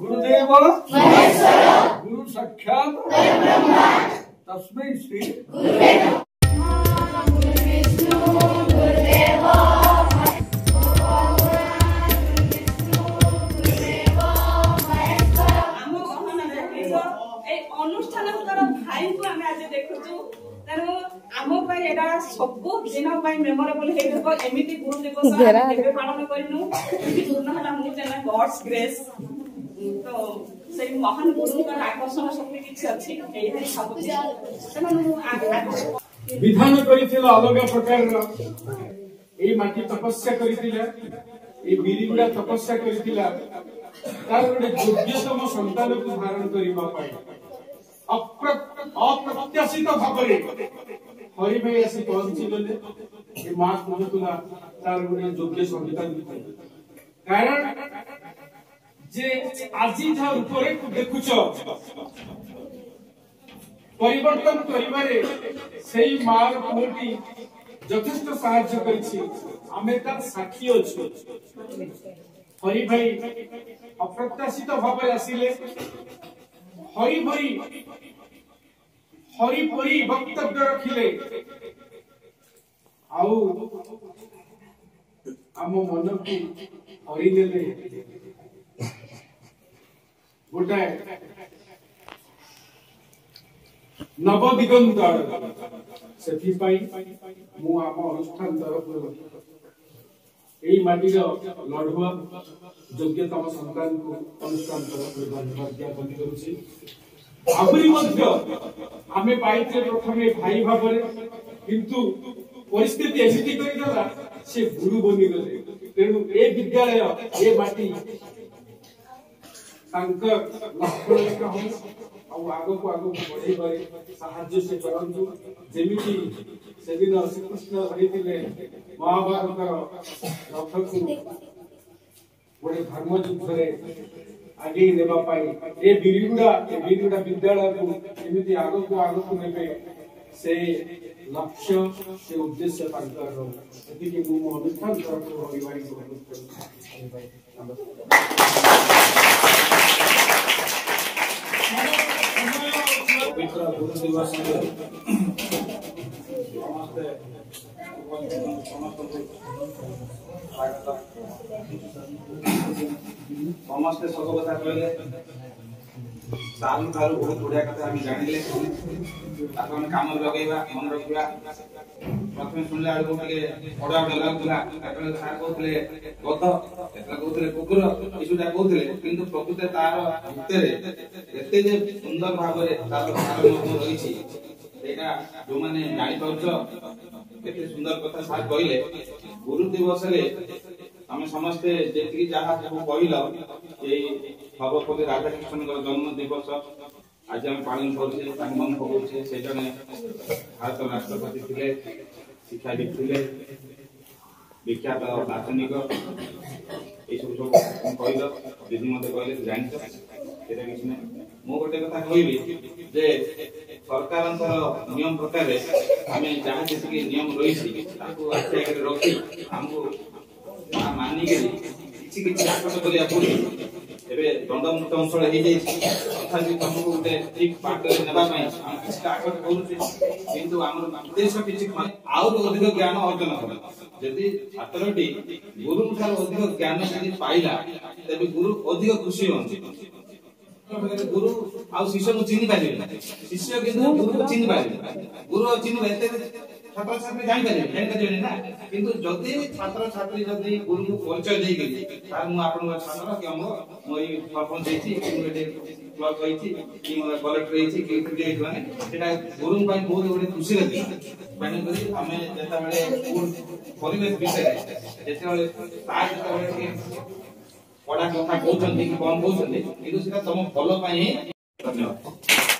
गुरुदेव महेश्वर गुरु साक्षात परब्रह्म तस्मै श्री गुरुदेव अनुष्ठान भाई को आम आज देखु तेणु आम सब दिन मेमोरेबल एमती गुरु दिवस पालन करूँ गॉड्स ग्रेस तो से महान गुरु आकर्षण शक्ति किसी अच्छी विधान कर अलग प्रकार माटी तपस्या करगुड़ा तपस्या कर योग्यतम संतान को धारण करने अप्रत्याशित भाव हरि भाई आसी पहुंची गले माँ कहूला तार गोटे योग्य संतान कारण जे आज रूपरे देखुच परिवर्तन करिबारे सेही मार पुटी यथेष्ट साहाय्य करिछि आमे तार साक्षी अछि हरि भाई अप्रत्याशित भाव आसिले हरि परी वक्तव्य रखिले आउ आम मन को हरि नेले गोटाए नव दिगंत से मु आम अनुष्ठान तरफ यही माटीर लड़ुआ योग्यतम संतान को अनुष्ठान तरफ धन्यवाद ज्ञापन करुछि आहुरी आमे पाइते प्रथमे भाई भाव किंतु परिस्थिति एमती करदेला से गुरु बनी गले तेणु ए विद्यालय ए माटी लक्ष्मण आगो को आगो बढ़े पारे साहाय्य से करंतु जेमिति से दिन श्रीकृष्ण रही महाभारत रथ को गोटे धर्म युद्ध आगे नेबा पाई ए बिरिगुड़ा विद्यालय को एमिति आगो को नेबे से लक्ष्य से उद्देश्य तांकर एतिके मु अनुष्ठान तरफ रविवारी को पवित्र गुरु दिवस समस्ते सब कथा कहले साल ठारू बहुत बढ़िया कथा हम जानिले आपण काम लगेबा मन रखिबा प्रथमे सुनले आडको के बड़ा लागुला आपण सार कहतले गत एतला कहतले कुकुर इसुटा कहतले किंतु प्रकृति तार भितरे एते जे सुंदर भाबरे तार मर्म रहिछि एटा जो माने जानि पाउछ केते सुंदर कथा सार कहले गुरु दिवस रे हम समस्ते जेति जहा सब कहला ए सर्वपति राधा कृष्ण जन्म दिवस आज हम पालन करछे मन पकोछे से जने भारत राष्ट्रपति थिले शिक्षाविद थिले विख्यात दार्शनिक ए सब कहल दीदी मते कहले जानछ सेटा किछ नै मो गोटे कथा कहबी जे सरकारंतर नियम प्रकार हमें जहाँ जैसे नियम रही ताको आगे रखी हमको मानिक किसी किसी आकर्षण करिया पड़ी एबे दंडमुक्त अंचल हे जाई तथापि तुमको गोटे ठीक पाठ नेबा पई हम किसी आकर्षण करूचे किंतु हमर उद्देश्य किछि और अधिक ज्ञान अर्जन कर यदि छात्रटी गुरु ठार अधिक ज्ञान यदि पाइला तबे गुरु अधिक खुशी होंती गुरु आ शिष्य को चिन्ह पारे शिष्य किंतु गुरु को चिन्ह पारे गुरु चिन्ह एते छात्र छात्री जानि पारे ना किंतु जदि छात्र छात्री जदि गुरु को परिचय देई गेली तार मु आपन छात्र कि हम मोई परफॉर्म देछि कि क्लब होइछि कि मोर कलेक्टर होइछि कि क्रिएट माने सेटा गुरु पई बहुत बड़ी खुशी लगी माने करी हमें जेता बेले परिवेश विषय जेते बेले तार जेता बेले पढ़ा कथा कहउछन्ती कि कोन कहउछन्ती किंतु सेटा तम फल पई धन्यवाद।